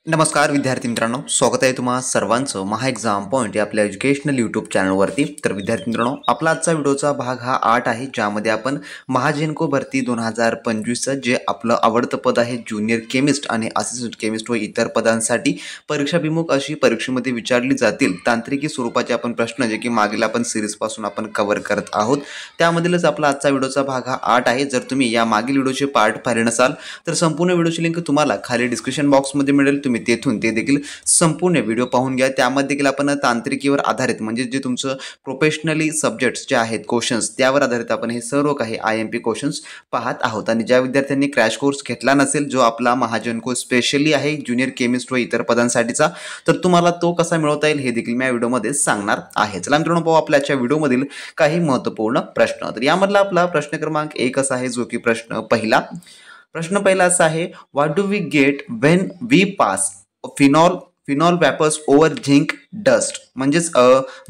नमस्कार विद्यार्थी मित्रांनो, स्वागत आहे तुम्हा सर्वांचं महा एक्झाम पॉईंट या आपल्या एज्युकेशनल यूट्यूब चॅनलवरती। तर विद्यार्थी मित्रांनो, आपला आजचा व्हिडिओचा भाग हा 8 आहे, ज्यामध्ये आपण महाजेनको भरती 2025 जे आपलं आवडतं पद आहे ज्युनियर केमिस्ट आणि असिस्टंट केमिस्ट व इतर पदांसाठी परीक्षाभिमुख अशी परीक्षेमध्ये विचारली जातील तांत्रिकी स्वरूपाचे आपण प्रश्न जे की मागील आपण सिरीजपासून आपण कव्हर करत आहोत, त्यामधीलच आपला आजचा व्हिडिओचा भाग हा 8 आहे। जर तुम्ही या मागील व्हिडिओचे पार्ट पाहिले नसाल तर संपूर्ण व्हिडिओची लिंक तुम्हाला खाली डिस्क्रिप्शन बॉक्समध्ये मिळेल, तुम्ही तेथून ते देखील संपूर्ण व्हिडिओ पाहून घ्या। त्यामध्ये देखील आपण तांत्रिकीवर आधारित म्हणजे जे तुमचं प्रोफेशनली सब्जेक्ट्स जे आहेत क्वेश्चन्स त्यावर आधारित आपण हे सर्व काही IMP क्वेश्चन्स पाहत आहोत। आणि ज्या विद्यार्थ्यांनी क्रॅश कोर्स घेतला नसेल जो आपला महाजेनको स्पेशली आहे ज्युनियर केमिस्ट व इतर पदांसाठीचा, तर तुम्हाला तो कसा मिळवता येईल हे देखील मी या व्हिडिओमध्ये सांगणार आहे। चला मित्रांनो, पाहू आपल्या आजच्या व्हिडिओमधील काही महत्त्वपूर्ण प्रश्न। तर यामधला आपला प्रश्न क्रमांक 1 असा आहे, जो की प्रश्न पहिला असा आहे, what do we get when we pass phenol vapours over zinc dust. म्हणजेच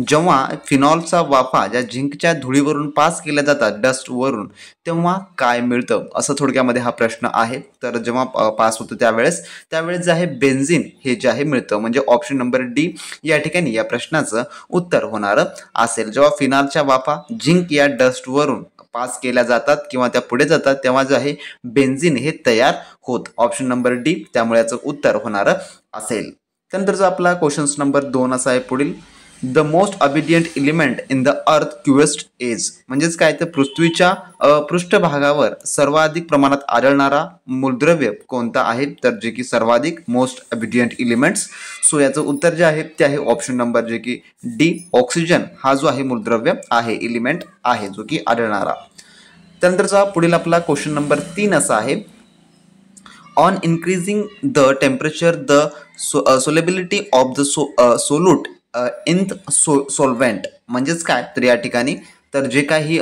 जेव्हा फिनॉलचा वाफा ज्या झिंकच्या धुळीवरून पास केल्या जातात डस्ट वरून, तेव्हा काय मिळतं असं थोडक्यामध्ये हा प्रश्न आहे। तर जेव्हा पास होतो त्यावेळेस जे आहे बेन्झिन हे जे आहे मिळतं, म्हणजे ऑप्शन नंबर डी या ठिकाणी या प्रश्नाचं उत्तर होणार असेल। जेव्हा फिनॉलच्या वाफा झिंक या डस्ट वरून पास केल्या जातात किंवा त्या पुढे जातात तेव्हा जे आहे बेन्झिन हे तयार होत, ऑप्शन नंबर डी त्यामुळे याचं उत्तर होणार असेल। त्यानंतरचा आपला क्वेश्चन नंबर 2 असा आहे पुढील, the most abundant element in the earth crust is. म्हणजेच काय तर पृथ्वीच्या पृष्ठभागावर सर्वाधिक प्रमाणात आढळणारा मूलद्रव्य कोणता आहे, तर जे की सर्वाधिक मोस्ट ऑबिडियंट एलिमेंट्स। सो याचं उत्तर जे आहे ते आहे ऑप्शन नंबर जे की डी ऑक्सिजन हा जो आहे मूलद्रव्य आहे, एलिमेंट आहे जो की आढळणारा। त्यानंतरचा पुढील आपला क्वेश्चन नंबर 3 असा आहे, on increasing the temperature the solubility of the solute in solvent. म्हणजेच काय तर या ठिकाणी तर जे काही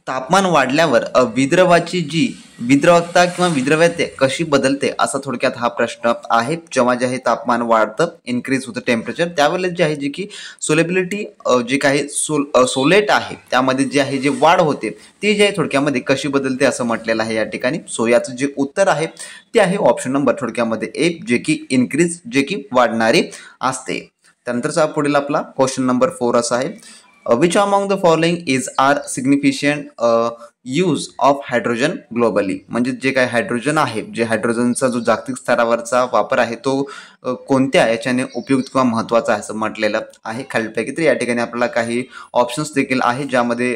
तापमान वाढल्यावर विद्रवाची जी विद्रवकता किंवा विद्रव्यता कशी बदलते असा थोडक्यात हा प्रश्न आहे। जेव्हा जे आहे तापमान वाढतं, इन्क्रीज होतं टेम्परेचर, त्यावेळेस जे आहे जी की सोलेबिलिटी जे काही सोलेट आहे त्यामध्ये जे आहे जे वाढ होते ती जे आहे थोडक्यामध्ये कशी बदलते असं म्हटलेलं आहे या ठिकाणी। सो याचं जे उत्तर आहे ते आहे ऑप्शन नंबर थोडक्यामध्ये ए जे की इन्क्रीज जे की वाढणारी असते। त्यानंतरचा पुढील आपला क्वेश्चन नंबर 4 असा आहे, which among the following is are significant use of hydrogen globally। म्हणजे जे काही हायड्रोजन आहे, जे हायड्रोजनचा जो जागतिक स्तरावरचा वापर आहे तो कोणत्या याच्याने उपयुक्त किंवा महत्त्वाचा आहे असं म्हटलेलं आहे खालीलपैकी। तर या ठिकाणी आपल्याला काही ऑप्शन्स देखील आहे, ज्यामध्ये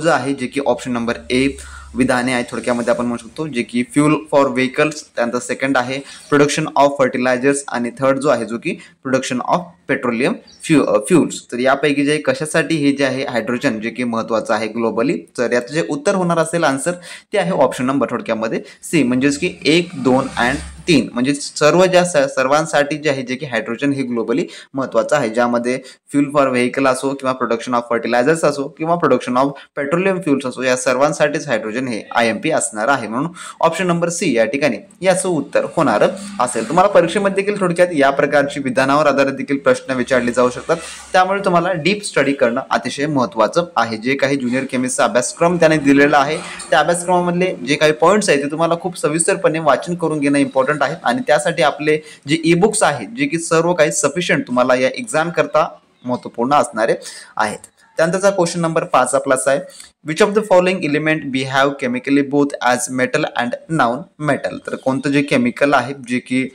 जो आहे जे की ऑप्शन नंबर ए विधाने आहे थोडक्यामध्ये आपण म्हणू शकतो, जे की फ्यूल फॉर व्हेकल्स। त्यानंतर सेकंड आहे प्रोडक्शन ऑफ फर्टिलायझर्स आणि थर्ड जो आहे जो की प्रोडक्शन ऑफ पेट्रोलियम फ्यूल्स। तर यापैकी जे कशासाठी हे जे आहे हायड्रोजन जे की महत्त्वाचं आहे ग्लोबली, तर याचं जे उत्तर होणार असेल आन्सर ते आहे ऑप्शन नंबर थोडक्यामध्ये सी, म्हणजेच की 1, 2 आणि 3 म्हणजे सर्वांसाठी जे आहे जे की हायड्रोजन हे ग्लोबली महत्त्वाचं आहे, ज्यामध्ये फ्यूल फॉर व्हेकल असो किंवा प्रोडक्शन ऑफ फर्टिलायझर्स असो किंवा प्रोडक्शन ऑफ पेट्रोलियम फ्यूल्स असो, या सर्वांसाठीच हायड्रोजन हे IMP असणार आहे। म्हणून ऑप्शन नंबर सी या ठिकाणी याचं उत्तर होणार असेल। तुम्हाला परीक्षेमध्ये देखील थोडक्यात या प्रकारची विधानावर आधारित देखील प्रश्न विचारले जाऊ शकतात, त्यामुळे तुम्हाला डीप स्टडी करणं अतिशय महत्त्वाचं आहे। जे काही ज्युनियर केमिस्टचा अभ्यासक्रम त्याने दिलेला आहे त्या अभ्यासक्रमामधले जे काही पॉईंट्स आहेत ते तुम्हाला खूप सविस्तरपणे वाचन करून घेणं इम्पॉर्टंट आहे, आणि त्यासाठी आपले जे ई-बुक्स आहेत जे की सर्व काही सफिशियंट तुम्हाला या एक्झाम करता महत्त्वपूर्ण असणारे आहेत। त्यानंतरचा क्वेश्चन नंबर 5 आपला असा आहे, which of the following element we have chemically both as metal and non metal. तर कोणतं जे केमिकल आहे जे की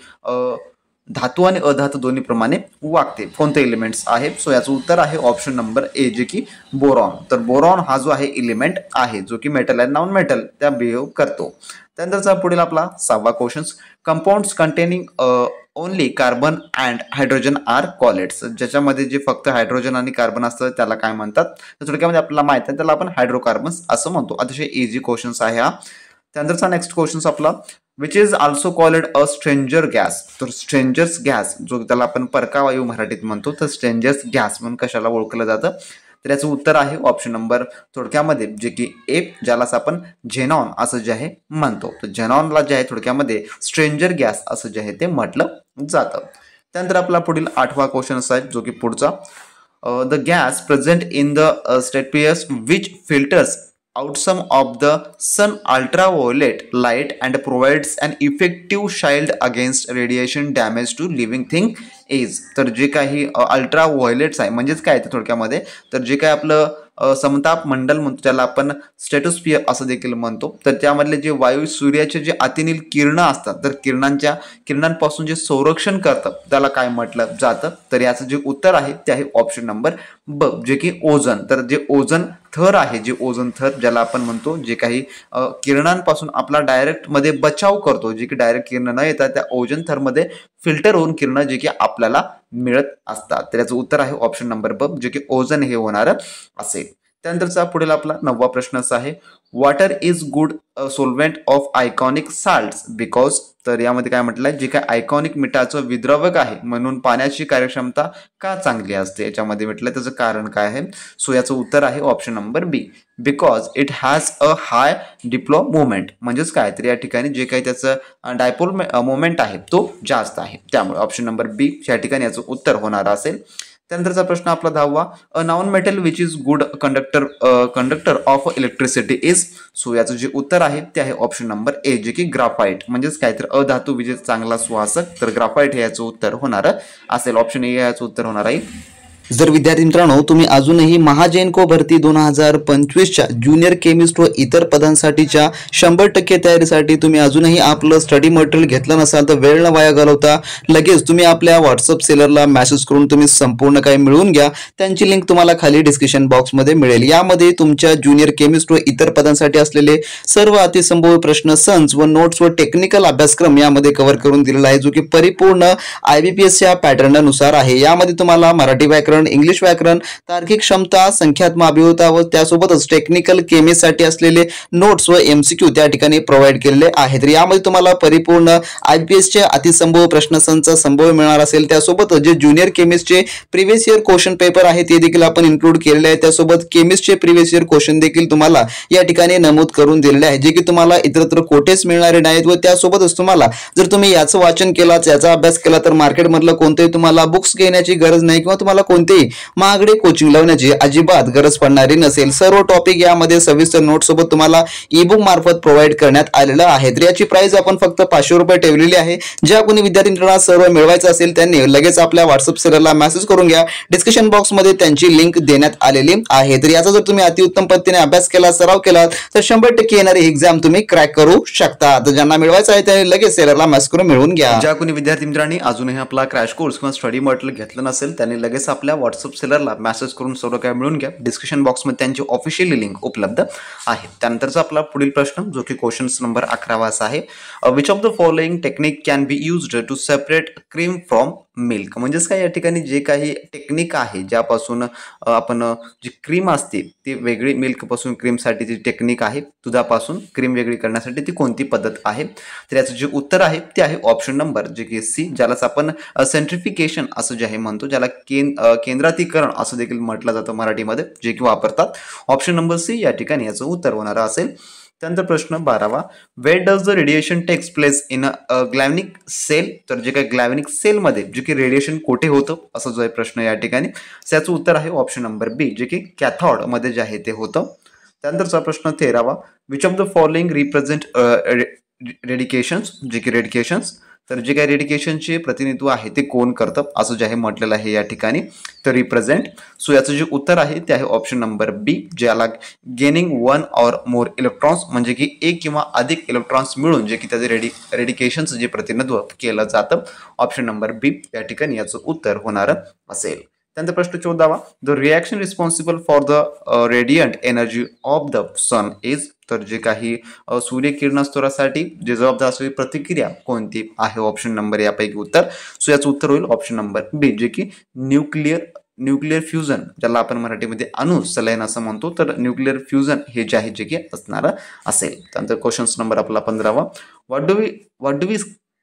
धातू आणि अधातू दोन्ही प्रमाणे वागते, कोणते एलिमेंट्स आहे। सो याचं उत्तर आहे ऑप्शन नंबर ए जे की बोरॉन। तर बोरॉन हा जो आहे एलिमेंट आहे जो की मेटल अँड नॉन मेटल त्या बिहेव करतो। त्यानंतरचा पुढील आपला 6वा question, compounds containing only carbon and hydrogen are called. ज्याच्यामध्ये जे फक्त हायड्रोजन आणि कार्बन असतं त्याला काय म्हणतात, तर थोडक्यामध्ये आपल्याला माहित आहे त्याला आपण हायड्रोकार्बन्स असं म्हणतो। अतिशय इझी क्वेश्चन्स आहे हा। त्यानंतरचा नेक्स्ट क्वेश्चन आपला, which is also called a stranger gas. तर स्ट्रेंजर्स गॅस जो त्याला आपण परकावायू मराठीत म्हणतो, तर स्ट्रेंजर्स गॅस म्हणून कशाला ओळखलं जातं, तर याचं उत्तर आहे ऑप्शन नंबर थोडक्यामध्ये जे की ए, ज्यालाच आपण झेनॉन असं जे आहे म्हणतो। तर झेनॉनला जे आहे थोडक्यामध्ये स्ट्रेंजर गॅस असं जे आहे ते म्हटलं जातं। त्यानंतर आपला पुढील 8वा क्वेश्चन असा आहे जो की पुढचा, the gas present in the stratosphere which filters outsum of the sun ultraviolet light and provides an effective shield against radiation damage to living thing is. तर जे काही अल्ट्राव्हायोलेट्स आहे म्हणजेच काय ते थोडक्यामध्ये, तर जे काही आपलं समताप मंडल म्हणतो ज्याला आपण स्ट्रॅटोस्फियर असं देखील म्हणतो, तर त्यामधले जे वायू सूर्याचे जे अतिनील किरणं असतात तर किरणांपासून जे संरक्षण करतात त्याला काय म्हटलं जातं. तर याचं जे उत्तर आहे ते आहे ऑप्शन नंबर ब, जे की ओझोन. तर जे ओझोन थर आहे, जे ओझोन थर ज्याला आपण म्हणतो, जे काही किरणांपासून आपला डायरेक्ट मध्ये बचाव करतो, जे की डायरेक्ट किरण न येतात त्या ओझोन थरमध्ये फिल्टर होऊन किरण जे की आपल्याला मिळत असतात. तर याचं उत्तर आहे ऑप्शन नंबर ब, जे की ओझोन हे होणार असेल. त्यानंतरचा पुढील आपला 9वा प्रश्न असा आहे, water is good सोल्वेंट of iconic salts because. तर यामध्ये काय म्हटलंय, जे काय आयकॉनिक मिठाचं विद्रावक आहे म्हणून पाण्याची कार्यक्षमता का चांगली असते, याच्यामध्ये म्हटलं त्याचं कारण काय आहे. सो याचं उत्तर आहे option number B, because it has a high dipole moment. म्हणजेच काय तर या ठिकाणी जे काही त्याचं डायपोल मोमेंट आहे तो जास्त आहे, त्यामुळे ऑप्शन नंबर बी या ठिकाणी याचं उत्तर होणार असेल. त्यानंतरचा प्रश्न आपला 10वा, a non metal which is good conductor of electricity is. So याचं जे उत्तर आहे ते आहे ऑप्शन नंबर ए, जे की ग्राफाईट. म्हणजेच काय तर अधातू विजेचा चांगला सुवासक, तर ग्राफाईट हे याचं उत्तर होणार असेल. ऑप्शन ए याचं उत्तर होणार आहे. जर विद्यार्थी मित्रांनो तुम्ही अजूनही महाजेनको भरती 2025च्या ज्युनियर केमिस्ट व इतर पदांसाठीच्या 100% तयारीसाठी तुम्ही अजूनही आपलं स्टडी मटेरियल घेतलं नसाल तर वेळ न वाया घालवता लगेच तुम्ही आपल्या व्हॉट्सअप सेलरला मेसेज करून तुम्ही संपूर्ण काही मिळवून घ्या. त्यांची लिंक तुम्हाला खाली डिस्क्रिप्शन बॉक्समध्ये मिळेल. यामध्ये तुमच्या ज्युनियर केमिस्ट व इतर पदांसाठी असलेले सर्व अतिसंभाव्य प्रश्न, सन्स व नोट्स व टेक्निकल अभ्यासक्रम यामध्ये कव्हर करून दिलेला आहे, जो की परिपूर्ण IBPSच्या पॅटर्ननुसार आहे. यामध्ये तुम्हाला मराठी व्याकरण, इंग्लिश व्याकरण, तार्किक क्षमता, संख्यात्मक अभिव्यक्ती व त्यासोबतच टेक्निकल केमिस्ट्रीसाठी असलेले नोट्स व MCQ त्या ठिकाणी प्रोव्हाइड केलेले आहेत. तर यामध्ये तुम्हाला परिपूर्ण IBPSचे अतिसंभाव्य प्रश्नसंच संभाव्य मिळणार असेल. त्यासोबतच जे ज्युनियर केमिस्ट्रीचे प्रिव्हियस इयर क्वेश्चन पेपर आहे ते देखील आपण इन्क्लूड केलेले आहे. त्यासोबत केमिस्ट्रीचे प्रिव्हियस इयर क्वेश्चन देखील तुम्हाला या ठिकाणी नमूद करून दिलेले आहे, जे की तुम्हाला इतरत्र कोठेच मिळणारे नाहीत. व त्यासोबतच तुम्हाला जर तुम्ही याचं वाचन केला, याचा अभ्यास केला तर मार्केटमधलं कोणतेही तुम्हाला बुक्स घेण्याची गरज नाही किंवा तुम्हाला कोणतेही महागडे कोचिंग लावण्याची अजिबात गरज पडणारी नसेल. सर्व टॉपिक यामध्ये सविस्तर नोट सोबत तुम्हाला ई-बुक मार्फत प्रोव्हाइड करण्यात आलेलं आहे. तर याची प्राइस आपण फक्त 500 रुपये ठेवलेली आहे. ज्या कोणी विद्यार्थ्यांना सर्व मिळवायचं असेल त्यांनी लगेच आपल्या व्हॉट्सअप सेलरला मेसेज करून घ्या. डिस्क्रिप्शन बॉक्समध्ये त्यांची लिंक देण्यात आलेली आहे. तर याचा जर तुम्ही अतिउत्तम पद्धतीने अभ्यास केला, सराव केला तर 100% येणारी एक्झाम तुम्ही क्रॅक करू शकता. तर ज्यांना मिळवायचं आहे त्यांनी लगेच सेलरला मेसेज करून मिळवून घ्या. ज्या कोणी विद्यार्थी मित्रांनी अजूनही आपला क्रॅश कोर्स किंवा स्टडी मटेरियल घेतलं नसेल त्यांनी लगेच आपल्या व्हॉट्सअप सेलरला मेसेज करून सर्व काय मिळून घ्या. डिस्क्रिप्शन बॉक्समध्ये त्यांची ऑफिशियली लिंक उपलब्ध आहे. त्यानंतरचा आपला पुढील प्रश्न जो की क्वेश्चन नंबर 11 असा आहे, which of the following technique can be used to separate cream from milk. म्हणजेच काय या ठिकाणी जे काही टेक्निक आहे ज्यापासून आपण जी क्रीम असते ती वेगळी, मिल्क पासून क्रीमसाठी जी टेक्निक आहे, दुधापासून क्रीम वेगळी करण्यासाठी ती कोणती पद्धत आहे. तर याचं जे उत्तर आहे ते आहे ऑप्शन नंबर जे की सी, ज्यालाच आपण सेंट्रिफिकेशन असं जे आहे म्हणतो, ज्याला केंद्रातीकरण असं देखील म्हटलं जातं मराठीमध्ये, जे की वापरतात. ऑप्शन नंबर सी या ठिकाणी याचं उत्तर होणार असेल. त्यानंतर प्रश्न 12वा, where does the reduction takes place in a galvanic cell. तर जे काही ग्लॅव्हनिक सेलमध्ये जे की रेडिएशन कोठे होतं असा जो आहे प्रश्न या ठिकाणी, त्याचं उत्तर आहे ऑप्शन नंबर बी, जे की कॅथॉड मध्ये जे आहे ते होतं. त्यानंतरचा प्रश्न 13वा, which of the following represent reductions. जे की रेडिकेशन्स, तर जे काही रेडिकेशनचे प्रतिनिधित्व आहे ते कोण करतं असं जे आहे म्हटलेलं आहे या ठिकाणी, तर रिप्रेझेंट. सो याचं जे उत्तर आहे ते आहे ऑप्शन नंबर बी, ज्याला गेनिंग 1 और मोर इलेक्ट्रॉन्स, म्हणजे की एक किंवा अधिक इलेक्ट्रॉन्स मिळून जे की त्याचे रेडिकेशनचं जे प्रतिनिधित्व केलं जातं. ऑप्शन नंबर बी या ठिकाणी याचं उत्तर होणार असेल. त्यानंतर प्रश्न 14वा, the reaction responsible for the radiant energy of the sun is. तर जे काही सूर्यकिरणस्त्रोतासाठी जे जबाबदार असलेली प्रतिक्रिया कोणती आहे. ऑप्शन नंबर यापैकी उत्तर. सो याचं उत्तर होईल ऑप्शन नंबर बी, जे की न्यूक्लिअर फ्युजन, ज्याला आपण मराठीमध्ये अणुसंलयन असं म्हणतो. तर न्यूक्लिअर फ्युजन हे जे आहे जे की असणार असेल. त्यानंतर क्वेश्चन नंबर आपला 15वा, what do we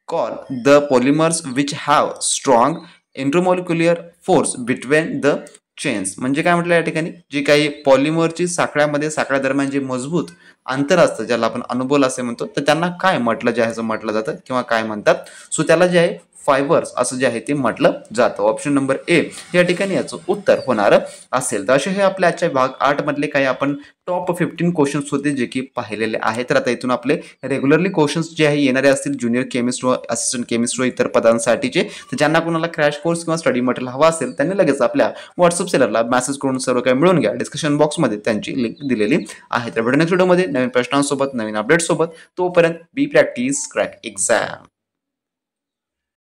call the polymers which have strong intermolecular force between the chains. म्हणजे काय म्हटलं या ठिकाणी, जे काही पॉलिमरची साखळ्या दरम्यान जे मजबूत अंतर असतं ज्याला आपण अणुबल असे म्हणतो, तर त्यांना काय म्हटलं जे आहे म्हटलं जातं किंवा काय म्हणतात. सो त्याला जे आहे फायबर्स असं जे आहे ते म्हटलं जातं. ऑप्शन नंबर ए या ठिकाणी याचं उत्तर होणार असेल. तर असे हे आपल्या आजच्या भाग 8 मधले काही आपण टॉप 15 क्वेश्चन्स होते जे की पाहिलेले आहेत. तर आता इथून आपले रेग्युलरली क्वेश्चन्स जे आहे येणारे असतील ज्युनियर केमिस्ट व असिस्टंट केमिस्ट व इतर पदांसाठीचे. तर ज्यांना कोणाला क्रॅश कोर्स किंवा स्टडी मटेरियल हवा असेल त्यांनी लगेच आपल्या व्हॉट्सअप सेलरला मेसेज करून सर्व काही मिळून घ्या. डिस्क्रिप्शन बॉक्समध्ये त्यांची लिंक दिलेली आहे. तर भेटू नेक्स्ट व्हिडिओमध्ये नवीन प्रश्नांसोबत नवीन अपडेट्ससोबत. तोपर्यंत बी प्रॅक्टिस क्रॅक एक्झाम.